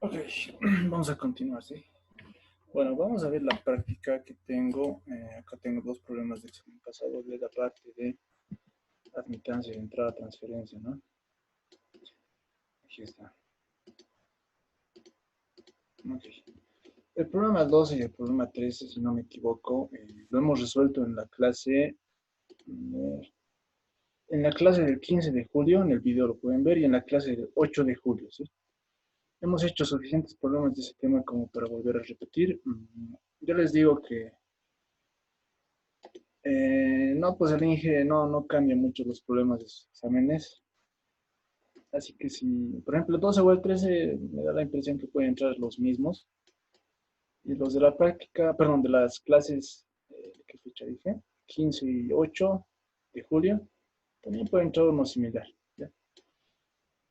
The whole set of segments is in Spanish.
Ok, vamos a continuar, ¿sí? Bueno, vamos a ver la práctica que tengo. Acá tengo dos problemas de examen pasado de la parte de admitancia de entrada, transferencia, ¿no? Aquí está. Ok. El problema 12 y el problema 13, si no me equivoco, lo hemos resuelto en la clase del 15 de julio, en el video lo pueden ver, y en la clase del 8 de julio, ¿sí? Hemos hecho suficientes problemas de ese tema como para volver a repetir. Yo les digo que no, pues el INGE no cambia mucho los problemas de sus exámenes. Así que si, por ejemplo, el 12 o el 13 me da la impresión que pueden entrar los mismos. Y los de la práctica, perdón, de las clases, ¿qué fecha dije? 15 y 8 de julio, también puede entrar uno similar. ¿Ya?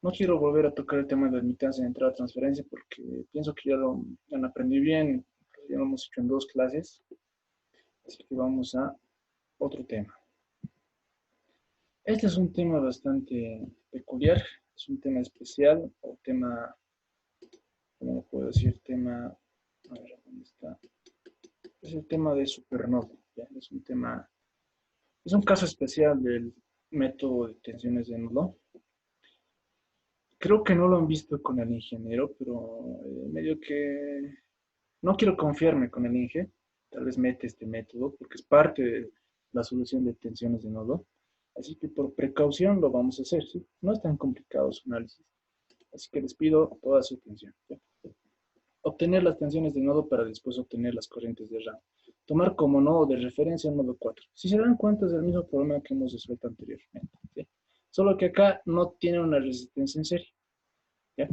No quiero volver a tocar el tema de admitancia de entrada a transferencia porque pienso que ya lo aprendí bien, ya lo hemos hecho en dos clases. Así que vamos a otro tema. Este es un tema bastante peculiar, es un tema especial o tema, ¿cómo puedo decir? Tema, a ver, ¿dónde está? Es el tema de supernodo, ¿ya? Es un caso especial del método de tensiones de nodo. Creo que no lo han visto con el ingeniero, pero medio que no quiero confiarme con el Inge, tal vez mete este método porque es parte de la solución de tensiones de nodo. Así que por precaución lo vamos a hacer, ¿sí? No es tan complicado su análisis. Así que les pido toda su atención. ¿Ya? Obtener las tensiones de nodo para después obtener las corrientes de ramo. Tomar como nodo de referencia el nodo 4. Si se dan cuenta es el mismo problema que hemos resuelto anteriormente. ¿Sí? Solo que acá no tiene una resistencia en serie. ¿Ya?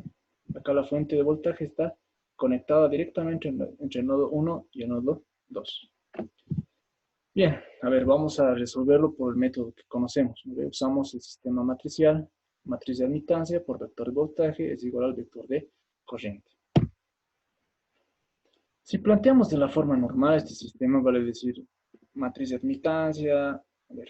Acá la fuente de voltaje está conectada directamente entre el nodo 1 y el nodo 2. Bien, a ver, vamos a resolverlo por el método que conocemos. Usamos el sistema matricial, matriz de admitancia por vector de voltaje es igual al vector de corriente. Si planteamos de la forma normal este sistema, vale decir matriz de admitancia, a ver,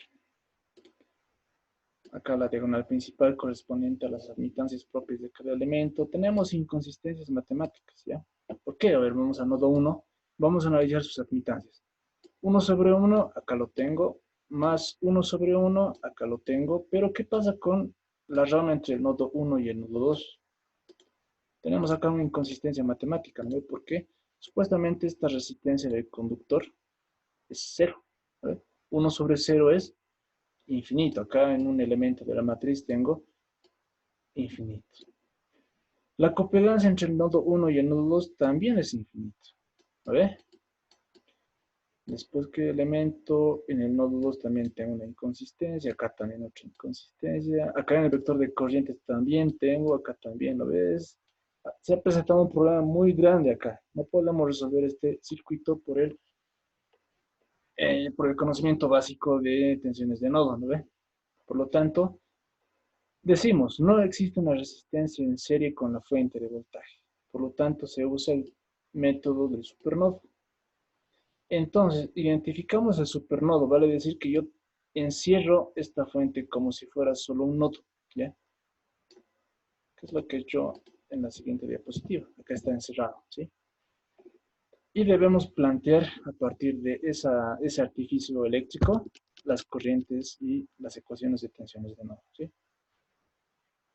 acá la diagonal principal correspondiente a las admitancias propias de cada elemento, tenemos inconsistencias matemáticas, ¿ya? ¿Por qué? A ver, vamos a nodo 1, vamos a analizar sus admitancias. 1 sobre 1, acá lo tengo, más 1 sobre 1, acá lo tengo, pero ¿qué pasa con la rama entre el nodo 1 y el nodo 2? Tenemos acá una inconsistencia matemática, ¿no? Porque supuestamente esta resistencia del conductor es cero. ¿Vale? 1 sobre 0 es infinito. Acá en un elemento de la matriz tengo infinito. La copedancia entre el nodo 1 y el nodo 2 también es infinito. ¿Vale? Después que elemento en el nodo 2 también tengo una inconsistencia, acá también otra inconsistencia, acá en el vector de corrientes también tengo, acá también lo ves. Se ha presentado un problema muy grande acá. No podemos resolver este circuito por el conocimiento básico de tensiones de nodo, ¿no ve? Por lo tanto, decimos, no existe una resistencia en serie con la fuente de voltaje. Por lo tanto, se usa el método del supernodo. Entonces, identificamos el supernodo, vale decir que yo encierro esta fuente como si fuera solo un nodo, ¿ya? Que es lo que he hecho en la siguiente diapositiva. Acá está encerrado, ¿sí? Y debemos plantear a partir de ese artificio eléctrico las corrientes y las ecuaciones de tensiones de nodo, ¿sí?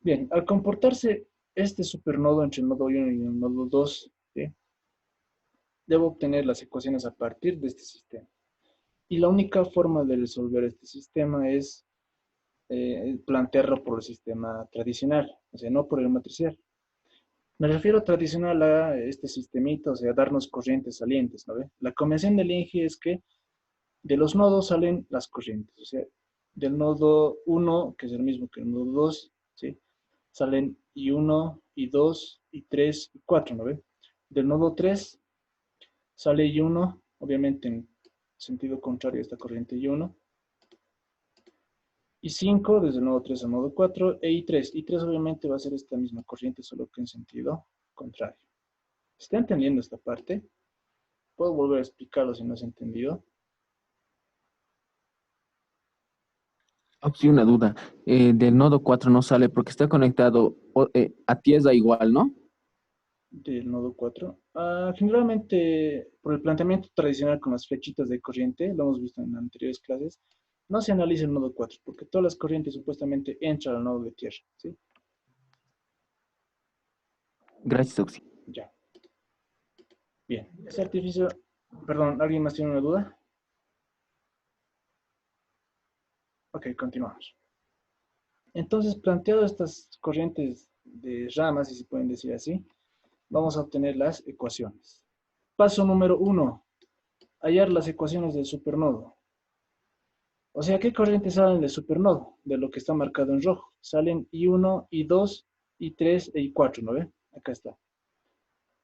Bien, al comportarse este supernodo entre el nodo 1 y el nodo 2, ¿sí? Debo obtener las ecuaciones a partir de este sistema. Y la única forma de resolver este sistema es plantearlo por el sistema tradicional, o sea, no por el matricial. Me refiero tradicional a este sistemito, o sea, darnos corrientes salientes, ¿no ve? La convención del Inge es que de los nodos salen las corrientes, o sea, del nodo 1, que es el mismo que el nodo 2, ¿sí? Salen I1, I2, I3, I4, ¿no ve? Del nodo 3 sale I1, obviamente en sentido contrario a esta corriente I1, y 5 desde el nodo 3 al nodo 4, e I3. I3 obviamente va a ser esta misma corriente, solo que en sentido contrario. ¿Está entendiendo esta parte? Puedo volver a explicarlo si no has entendido. Aquí una duda. Del nodo 4 no sale porque está conectado a tierra igual, ¿no? del nodo 4. Generalmente, por el planteamiento tradicional con las flechitas de corriente, lo hemos visto en anteriores clases, no se analiza el nodo 4, porque todas las corrientes supuestamente entran al nodo de tierra, ¿sí? Gracias, Oxy. Ya. Bien. Ese artificio, perdón, ¿alguien más tiene una duda? Ok, continuamos. Entonces, planteado estas corrientes de ramas, si se pueden decir así, vamos a obtener las ecuaciones. Paso número 1, hallar las ecuaciones del supernodo. O sea, ¿qué corrientes salen del supernodo? De lo que está marcado en rojo. Salen I1, I2, I3 e I4, ¿no ve? Acá está.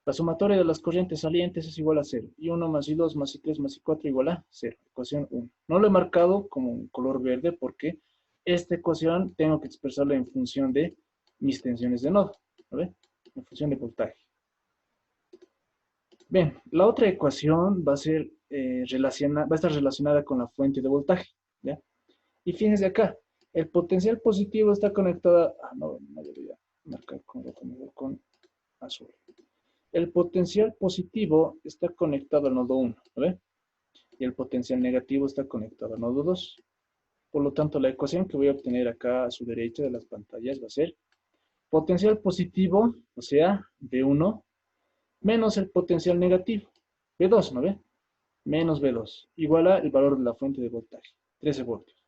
La sumatoria de las corrientes salientes es igual a 0. I1 más I2 más I3 más I4 igual a 0. Ecuación 1. No lo he marcado como un color verde porque esta ecuación tengo que expresarla en función de mis tensiones de nodo, ¿no ve? En función de voltaje. Bien, la otra ecuación va a ser va a estar relacionada con la fuente de voltaje, ¿ya? Y fíjense acá, el potencial positivo está conectado, no debería marcar con rojo, mejor con azul. El potencial positivo está conectado al nodo 1, ¿no ve? Y el potencial negativo está conectado al nodo 2. Por lo tanto, la ecuación que voy a obtener acá a su derecha de las pantallas va a ser potencial positivo, o sea, V1, menos el potencial negativo, V2, ¿no ve? Menos V2, igual a el valor de la fuente de voltaje, 13 voltios.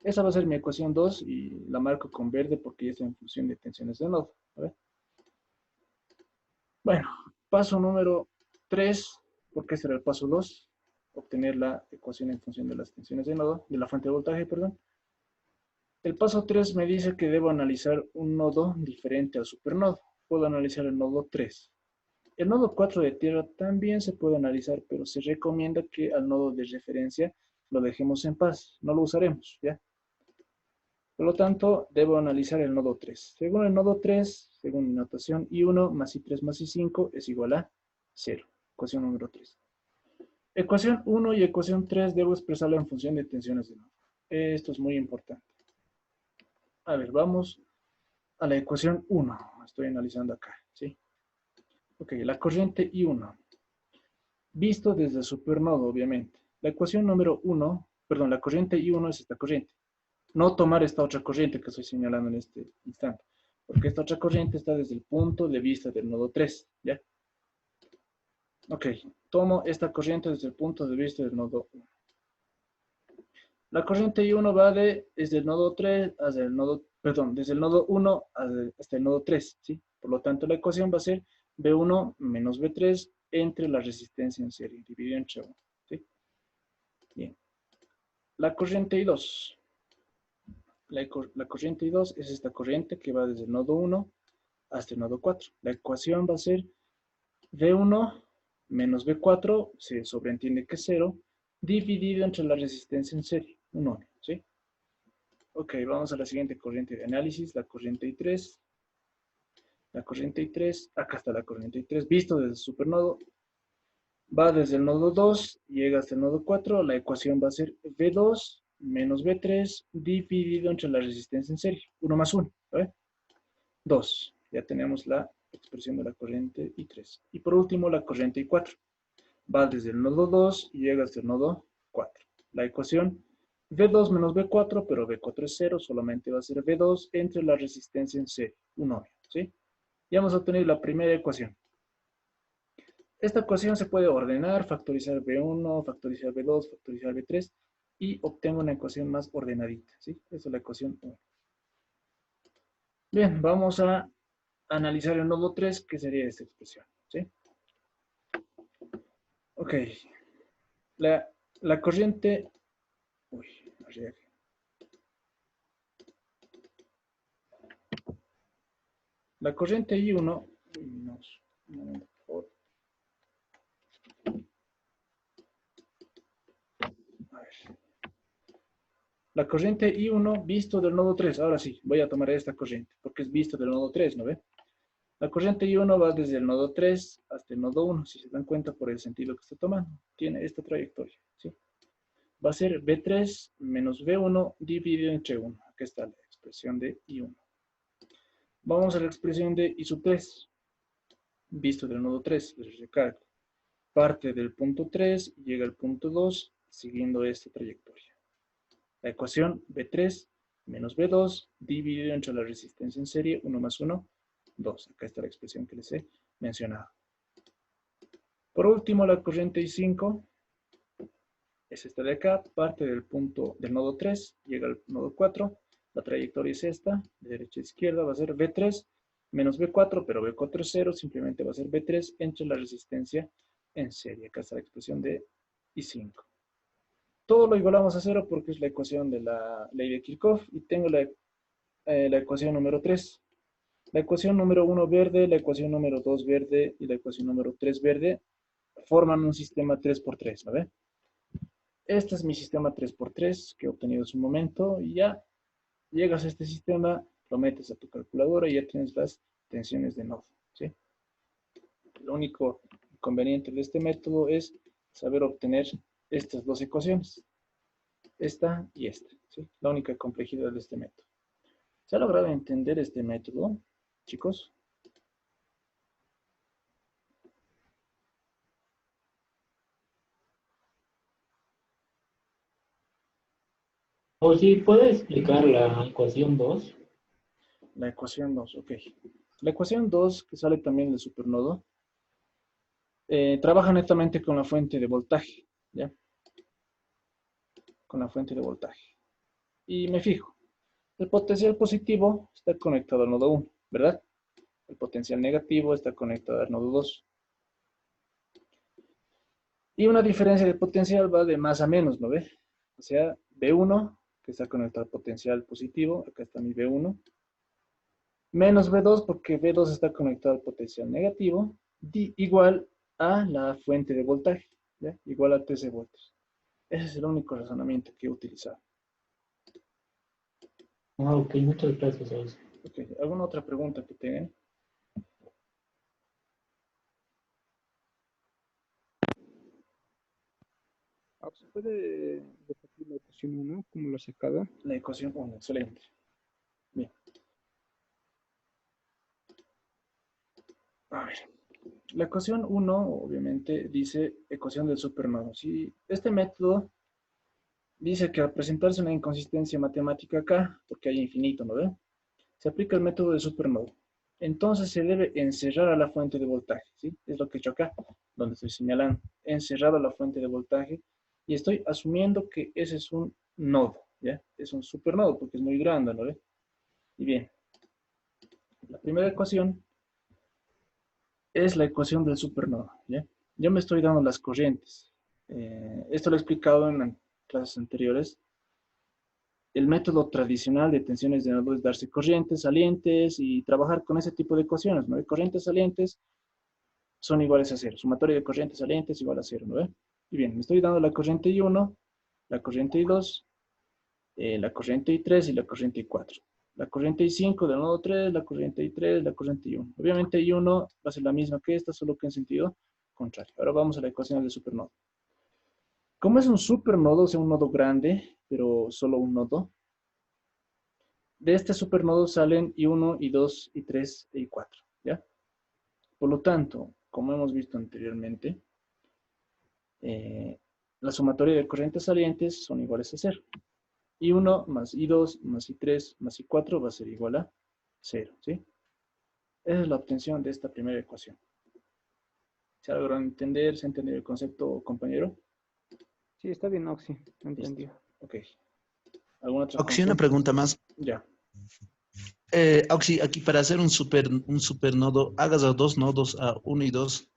Esa va a ser mi ecuación 2 y la marco con verde porque ya está en función de tensiones de nodo. ¿Ve? Bueno, paso número 3, porque este era el paso 2, obtener la ecuación en función de las tensiones de nodo, de la fuente de voltaje, perdón. El paso 3 me dice que debo analizar un nodo diferente al supernodo. Puedo analizar el nodo 3. El nodo 4 de tierra también se puede analizar, pero se recomienda que al nodo de referencia lo dejemos en paz, no lo usaremos, ¿ya? Por lo tanto, debo analizar el nodo 3. Según el nodo 3, según mi notación, I1 más I3 más I5 es igual a 0. Ecuación número 3. Ecuación 1 y ecuación 3 debo expresarla en función de tensiones de nodo. Esto es muy importante. A ver, vamos a la ecuación 1. Estoy analizando acá, ¿sí? Ok, la corriente I1. Visto desde el supernodo, obviamente. La ecuación número 1, perdón, la corriente I1 es esta corriente. No tomar esta otra corriente que estoy señalando en este instante, porque esta otra corriente está desde el punto de vista del nodo 3, ¿ya? Ok, tomo esta corriente desde el punto de vista del nodo 1. La corriente I1 va desde el nodo 3 hasta el nodo, perdón, desde el nodo 1 hasta el nodo 3, ¿sí? Por lo tanto, la ecuación va a ser V1 menos V3 entre la resistencia en serie, dividido entre 1, ¿sí? Bien. La corriente I2. La corriente I2 es esta corriente que va desde el nodo 1 hasta el nodo 4. La ecuación va a ser V1 menos V4, se sobreentiende que es 0, dividido entre la resistencia en serie, 1 ohm, ¿sí? Ok, vamos a la siguiente corriente de análisis, la corriente I3. La corriente I3, acá está la corriente I3, visto desde el supernodo, va desde el nodo 2, llega hasta el nodo 4, la ecuación va a ser V2 menos V3 dividido entre la resistencia en serie, 1 más 1, ¿vale? 2. Ya tenemos la expresión de la corriente I3. Y por último, la corriente I4. Va desde el nodo 2 y llega hasta el nodo 4. La ecuación V2 menos V4, pero V4 es 0, solamente va a ser V2 entre la resistencia en serie, 1 ohm, ¿sí? Ya hemos obtenido la primera ecuación. Esta ecuación se puede ordenar, factorizar V1, factorizar V2, factorizar V3 y obtengo una ecuación más ordenadita, ¿sí? Esa es la ecuación 1. Bien, vamos a analizar el nodo 3, que sería esta expresión, ¿sí? Ok, la corriente, uy, la corriente I1, a ver. La corriente I1 visto del nodo 3, ahora sí, voy a tomar esta corriente, porque es visto del nodo 3, ¿no ve? La corriente I1 va desde el nodo 3 hasta el nodo 1, si se dan cuenta por el sentido que está tomando. Tiene esta trayectoria, ¿sí? Va a ser V3 menos V1 dividido entre 1. Aquí está la expresión de I1. Vamos a la expresión de I3. visto del nodo 3, les recargo. Parte del punto 3 y llega al punto 2 siguiendo esta trayectoria. La ecuación B3 menos B2 dividido entre la resistencia en serie 1 más 1, 2. Acá está la expresión que les he mencionado. Por último, la corriente I5 es esta de acá, parte del punto del nodo 3, llega al nodo 4, la trayectoria es esta, de derecha a izquierda va a ser B3 menos B4, pero B4 es 0, simplemente va a ser B3 entre la resistencia en serie. Acá está la expresión de I5. Todo lo igualamos a 0 porque es la ecuación de la ley de Kirchhoff y tengo la ecuación número 3. La ecuación número 1 verde, la ecuación número 2 verde y la ecuación número 3 verde forman un sistema 3x3, ¿no ve? Este es mi sistema 3x3 que he obtenido en su momento y ya llegas a este sistema, lo metes a tu calculadora y ya tienes las tensiones de nodo, ¿sí? Lo único inconveniente de este método es saber obtener estas dos ecuaciones, esta y esta, ¿sí? La única complejidad de este método. ¿Se ha logrado entender este método, chicos? O si puede explicar la ecuación 2. La ecuación 2, ok. La ecuación 2, que sale también del supernodo, trabaja netamente con la fuente de voltaje, ¿ya? Con la fuente de voltaje. Y me fijo, el potencial positivo está conectado al nodo 1, ¿verdad? El potencial negativo está conectado al nodo 2. Y una diferencia de potencial va de más a menos, ¿no ve? O sea, B1, que está conectado al potencial positivo, acá está mi B1, menos B2, porque B2 está conectado al potencial negativo, igual a la fuente de voltaje, ¿ya? Igual a 13 voltios. Ese es el único razonamiento que he utilizado. Ah, ok, muchas gracias, José. Ok, ¿alguna otra pregunta que tengan? ¿Se puede repetir la ecuación 1? ¿Cómo lo has sacado? La ecuación 1, excelente. Bien. A ver. La ecuación 1, obviamente, dice ecuación del supernodo. Si este método dice que al presentarse una inconsistencia matemática acá, porque hay infinito, ¿no ve? Se aplica el método del supernodo. Entonces se debe encerrar a la fuente de voltaje, ¿sí? Es lo que he hecho acá, donde estoy señalando. Encerrado a la fuente de voltaje y estoy asumiendo que ese es un nodo, ¿ya? Es un supernodo porque es muy grande, ¿no ve? Y bien, la primera ecuación es la ecuación del supernodo, ¿ya? Yo me estoy dando las corrientes. Esto lo he explicado en clases anteriores. El método tradicional de tensiones de nodo es darse corrientes salientes y trabajar con ese tipo de ecuaciones, ¿no? Corrientes salientes son iguales a cero. Sumatoria de corrientes salientes igual a cero, ¿no ve? Y bien, me estoy dando la corriente I1, la corriente I2, la corriente I3 y la corriente I4. La corriente I5 del nodo 3, la corriente I3, la corriente I1. Obviamente I1 va a ser la misma que esta, solo que en sentido contrario. Ahora vamos a la ecuación del supernodo. Como es un supernodo, o sea, un nodo grande, pero solo un nodo, de este supernodo salen I1, I2, I3 e I4, ¿ya? Por lo tanto, como hemos visto anteriormente, la sumatoria de corrientes salientes son iguales a cero. I1 más I2 más I3 más I4 va a ser igual a 0, ¿sí? Esa es la obtención de esta primera ecuación. ¿Se ha logrado entender? ¿Se ha entendido el concepto, compañero? Sí, está bien, Oxy, lo Listo. entendió. Ok. ¿Alguna otra Oxy, una consulta? pregunta más. Ya. Oxy, aquí para hacer un supernodo, hagas a dos nodos, a 1 y 2.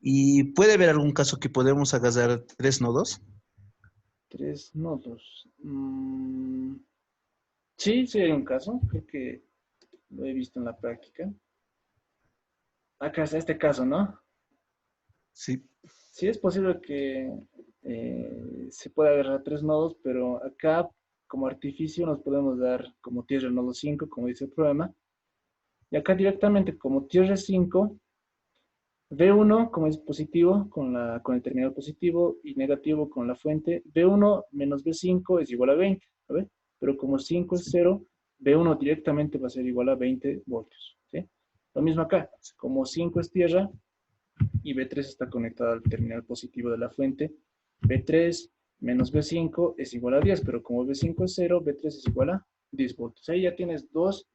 ¿Y puede haber algún caso que podemos agarrar 3 nodos? 3 nodos. Sí, sí hay un caso. Creo que lo he visto en la práctica. Acá está este caso, ¿no? Sí. Sí es posible que se pueda agarrar 3 nodos, pero acá como artificio nos podemos dar como tierra el nodo 5, como dice el problema. Y acá directamente como tierra 5, V1 como es positivo con el terminal positivo y negativo con la fuente, V1 menos V5 es igual a 20, ¿sabes? Pero como 5 es Sí. 0, V1 directamente va a ser igual a 20 voltios, ¿sí? Lo mismo acá, como 5 es tierra y B3 está conectada al terminal positivo de la fuente, B3 menos B5 es igual a 10, pero como B5 es 0, B3 es igual a 10 voltios. Ahí ya tienes dos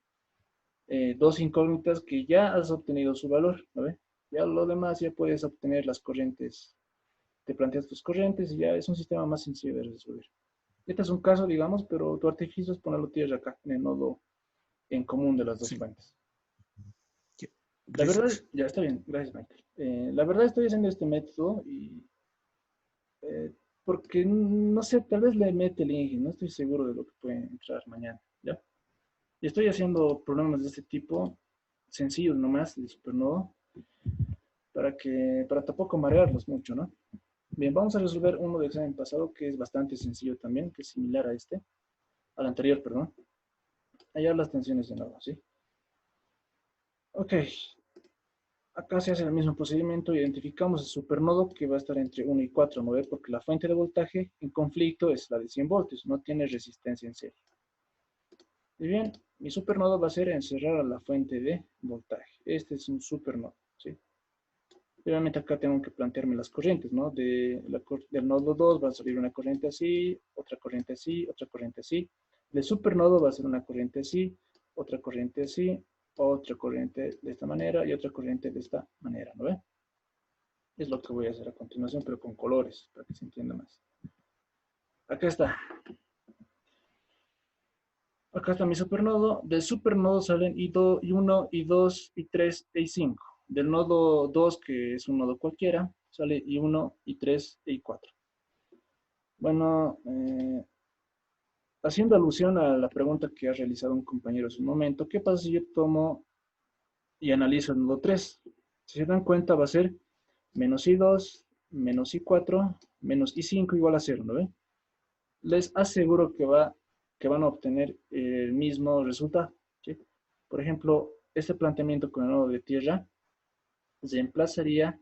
incógnitas que ya has obtenido su valor, ¿no ve? Ya lo demás ya puedes obtener las corrientes, te planteas tus corrientes y ya es un sistema más sencillo de resolver. Este es un caso, digamos, pero tu artificio es ponerlo tierra acá, en el nodo en común de las dos Sí. fuentes. Ya, La verdad, gracias. ya está bien, gracias Michael. La verdad estoy haciendo este método y porque no sé, tal vez le mete el Inge, no estoy seguro de lo que puede entrar mañana, ¿ya? Y estoy haciendo problemas de este tipo, sencillos nomás, de supernodo, para tampoco marearlos mucho, ¿no? Bien, vamos a resolver uno del examen pasado que es bastante sencillo también, que es similar a este, al anterior, perdón. Hallar las tensiones de nodo, ¿sí? Ok, acá se hace el mismo procedimiento, identificamos el supernodo que va a estar entre 1 y 4, ¿no ve? Porque la fuente de voltaje en conflicto es la de 100 voltios, no tiene resistencia en serie. Y bien, mi supernodo va a ser encerrar a la fuente de voltaje. Este es un supernodo, ¿sí? Obviamente acá tengo que plantearme las corrientes, ¿no? Del nodo 2 va a salir una corriente así, otra corriente así, otra corriente así. Del supernodo va a ser una corriente así, otra corriente así, otra corriente de esta manera y otra corriente de esta manera, ¿no ve? Es lo que voy a hacer a continuación, pero con colores, para que se entienda más. Acá está. Acá está mi supernodo. Del supernodo salen I1, I2, I3 e I5. Del nodo 2, que es un nodo cualquiera, sale I1, I3 e I4. Bueno, haciendo alusión a la pregunta que ha realizado un compañero hace un momento, ¿qué pasa si yo tomo y analizo el nodo 3? Si se dan cuenta, va a ser menos I2, menos I4, menos I5 igual a 0, ¿no ven? Les aseguro que van a obtener el mismo resultado, ¿sí? Por ejemplo, este planteamiento con el nodo de tierra reemplazaría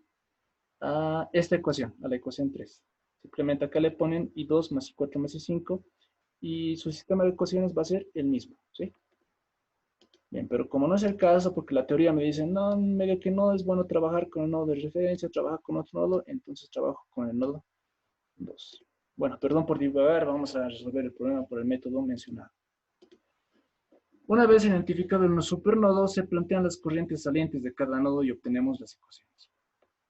a esta ecuación, a la ecuación 3. Simplemente acá le ponen I2 más I4 más I5 y su sistema de ecuaciones va a ser el mismo, ¿sí? Bien, pero como no es el caso, porque la teoría me dice, no, medio que no es bueno trabajar con el nodo de referencia, trabaja con otro nodo, entonces trabajo con el nodo 2. Bueno, perdón por divagar, vamos a resolver el problema por el método mencionado. Una vez identificado el supernodo, se plantean las corrientes salientes de cada nodo y obtenemos las ecuaciones.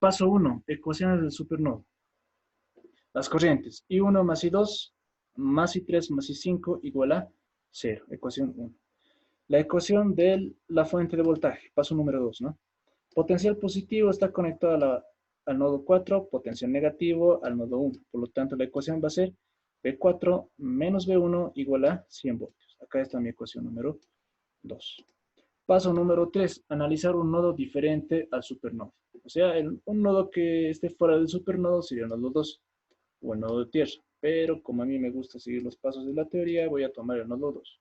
Paso 1, ecuaciones del supernodo. Las corrientes, I1 más I2 más I3 más I5 igual a 0, ecuación 1. La ecuación de la fuente de voltaje, paso número 2, ¿no? Potencial positivo está conectado al nodo 4, potencial negativo al nodo 1. Por lo tanto, la ecuación va a ser B4 menos B1 igual a 100 voltios. Acá está mi ecuación número 2. Paso número 3, analizar un nodo diferente al supernodo. O sea, un nodo que esté fuera del supernodo sería el nodo 2 o el nodo de tierra. Pero como a mí me gusta seguir los pasos de la teoría, voy a tomar el nodo 2.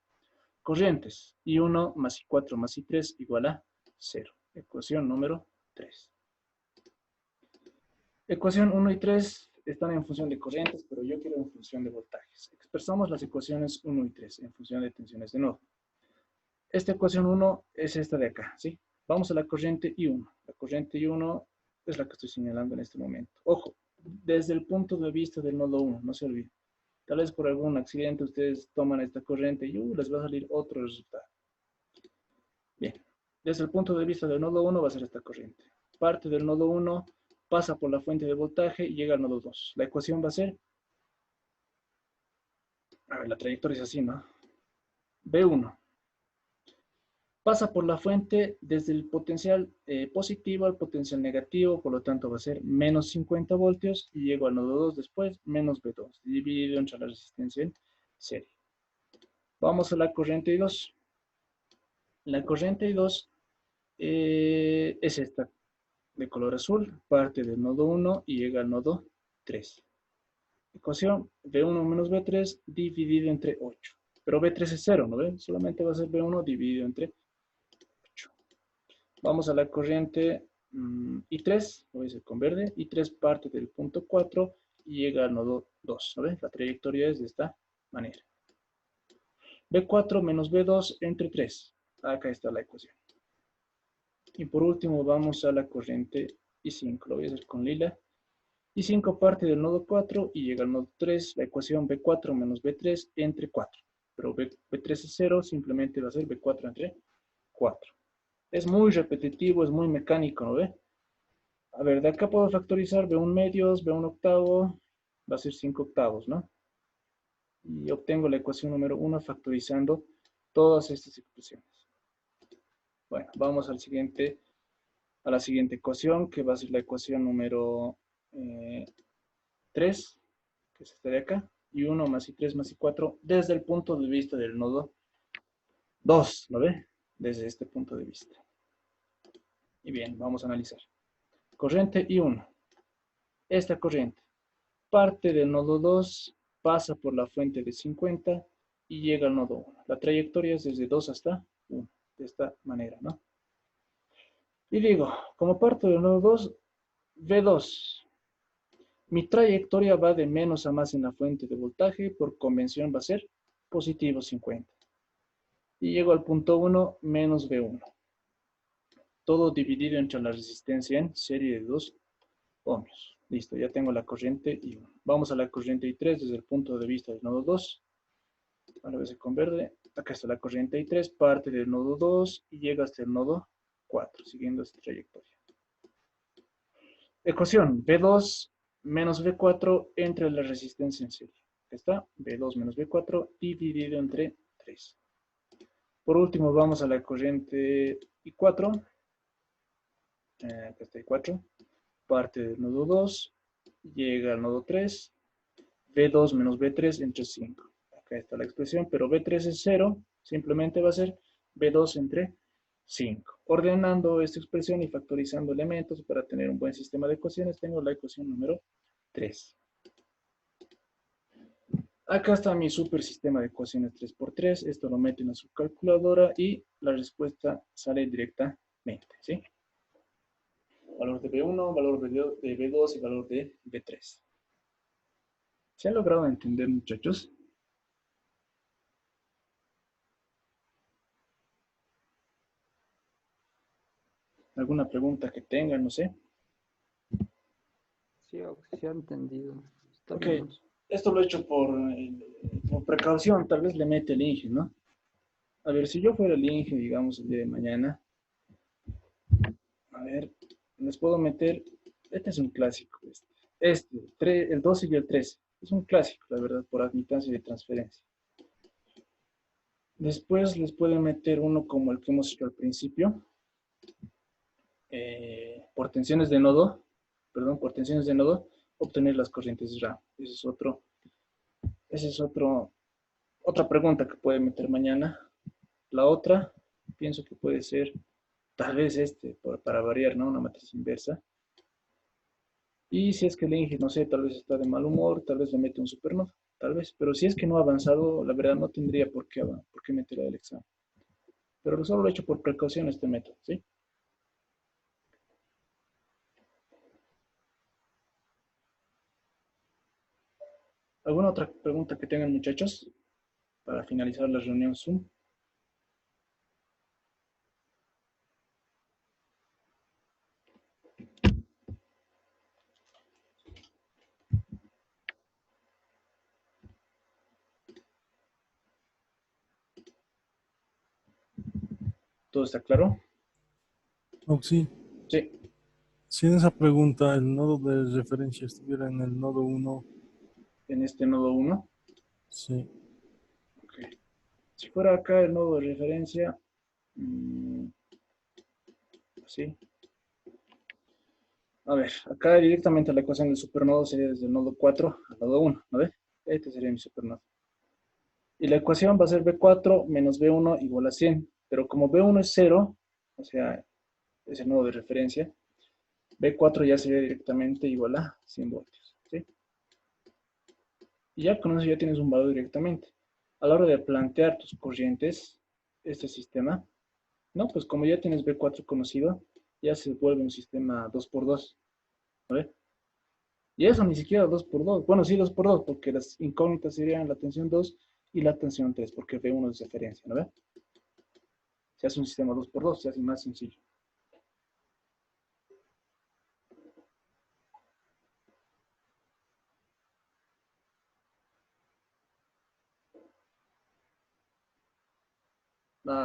Corrientes, I1 más I4 más I3 igual a 0. Ecuación número 3. Ecuación 1 y 3 están en función de corrientes, pero yo quiero en función de voltajes. Expresamos las ecuaciones 1 y 3 en función de tensiones de nodo. Esta ecuación 1 es esta de acá, ¿sí? Vamos a la corriente I1. La corriente I1 es la que estoy señalando en este momento. Ojo, desde el punto de vista del nodo 1, no se olviden. Tal vez por algún accidente ustedes toman esta corriente y les va a salir otro resultado. Bien, desde el punto de vista del nodo 1 va a ser esta corriente. Parte del nodo 1 pasa por la fuente de voltaje y llega al nodo 2. La ecuación va a ser, a ver, la trayectoria es así, ¿no? B1 pasa por la fuente desde el potencial positivo al potencial negativo, por lo tanto va a ser menos 50 voltios y llego al nodo 2 después, menos B2, dividido entre la resistencia en serie. Vamos a la corriente I2. La corriente I2 es esta, de color azul, parte del nodo 1 y llega al nodo 3. Ecuación B1 menos B3 dividido entre 8. Pero B3 es 0, ¿no ven? Solamente va a ser B1 dividido entre 8. Vamos a la corriente I3, lo voy a hacer con verde. I3 parte del punto 4 y llega al nodo 2, ¿no ven? La trayectoria es de esta manera. B4 menos B2 entre 3. Acá está la ecuación. Y por último vamos a la corriente I5, lo voy a hacer con lila. I5 parte del nodo 4 y llega al nodo 3, la ecuación B4 menos B3 entre 4. Pero B3 es 0, simplemente va a ser B4 entre 4. Es muy repetitivo, es muy mecánico, ¿no ve? A ver, de acá puedo factorizar B1 medios, B1 octavo, va a ser 5 octavos, ¿no? Y obtengo la ecuación número 1 factorizando todas estas expresiones. Bueno, vamos al siguiente, a la siguiente ecuación, que va a ser la ecuación número 3, que es esta de acá, y 1 más I3 más I4, desde el punto de vista del nodo 2, ¿lo ve? Desde este punto de vista. Y bien, vamos a analizar. Corriente I1. Esta corriente parte del nodo 2, pasa por la fuente de 50 y llega al nodo 1. La trayectoria es desde 2 hasta 1, de esta manera, ¿no? Y digo, como parto del nodo 2, V2. Mi trayectoria va de menos a más en la fuente de voltaje, por convención va a ser positivo 50. Y llego al punto 1, menos V1. Todo dividido entre la resistencia en serie de 2 ohmios. Listo, ya tengo la corriente I1. Vamos a la corriente I3 desde el punto de vista del nodo 2. Ahora voy a con verde. Acá está la corriente I3, parte del nodo 2 y llega hasta el nodo 4, siguiendo esta trayectoria. Ecuación, V2 menos V4 entre la resistencia en serie. Acá está, V2 menos V4 dividido entre 3. Por último, vamos a la corriente I4. Acá está I4. Parte del nodo 2, llega al nodo 3, V2 menos V3 entre 5. Acá está la expresión, pero V3 es 0, simplemente va a ser V2 entre 5. Ordenando esta expresión y factorizando elementos para tener un buen sistema de ecuaciones, tengo la ecuación número 3. Acá está mi super sistema de ecuaciones 3×3. Esto lo meten a su calculadora y la respuesta sale directamente, ¿sí? Valor de B1, valor de B2 y valor de B3. ¿Se ha logrado entender, muchachos? ¿Alguna pregunta que tengan? No sé. Sí, se ha entendido. Está Ok, bien. esto lo he hecho por precaución. Tal vez le mete el Inge, ¿no? A ver, si yo fuera el Inge, digamos, el día de mañana. A ver, les puedo meter. Este es un clásico. El 12 y el 13. Es un clásico, la verdad, por admitancia de transferencia. Después les pueden meter uno como el que hemos hecho al principio. Por tensiones de nodo, obtener las corrientes de RAM. Esa es otra pregunta que puede meter mañana. La otra, pienso que puede ser, tal vez para variar, ¿no? Una matriz inversa. Y si es que el Inge, no sé, tal vez está de mal humor, tal vez le mete un supernodo, tal vez. Pero si es que no ha avanzado, la verdad no tendría por qué meterla del examen. Pero solo lo he hecho por precaución este método, ¿sí? ¿Alguna otra pregunta que tengan, muchachos? Para finalizar la reunión Zoom. ¿Todo está claro? Sí, Sí. si en esa pregunta el nodo de referencia estuviera en el nodo 1, En este nodo 1. sí, Okay. Si fuera acá el nodo de referencia, así. A ver, acá directamente la ecuación del supernodo sería desde el nodo 4 al nodo 1, ¿no ves? Este sería mi supernodo. Y la ecuación va a ser B4 menos B1 igual a 100. Pero como B1 es 0, o sea, es el nodo de referencia, B4 ya sería directamente igual a 100 voltios, ¿sí? Y ya con eso ya tienes un valor directamente. A la hora de plantear tus corrientes, este sistema, ¿no? Pues como ya tienes B4 conocido, ya se vuelve un sistema 2×2, ¿no? Y eso ni siquiera 2×2. Bueno, sí 2×2, porque las incógnitas serían la tensión 2 y la tensión 3, porque B1 es referencia, ¿no ve? Se hace un sistema 2×2, se hace más sencillo.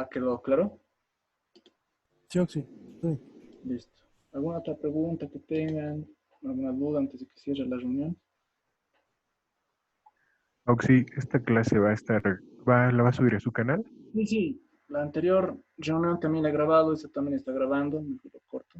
¿Quedó claro? Sí, Oxy. Sí. Listo. ¿Alguna otra pregunta que tengan? ¿Alguna duda antes de que cierre la reunión? Oxy, esta clase la va a subir a su canal. Sí, sí. La anterior reunión también la he grabado, esa también está grabando, me lo corto.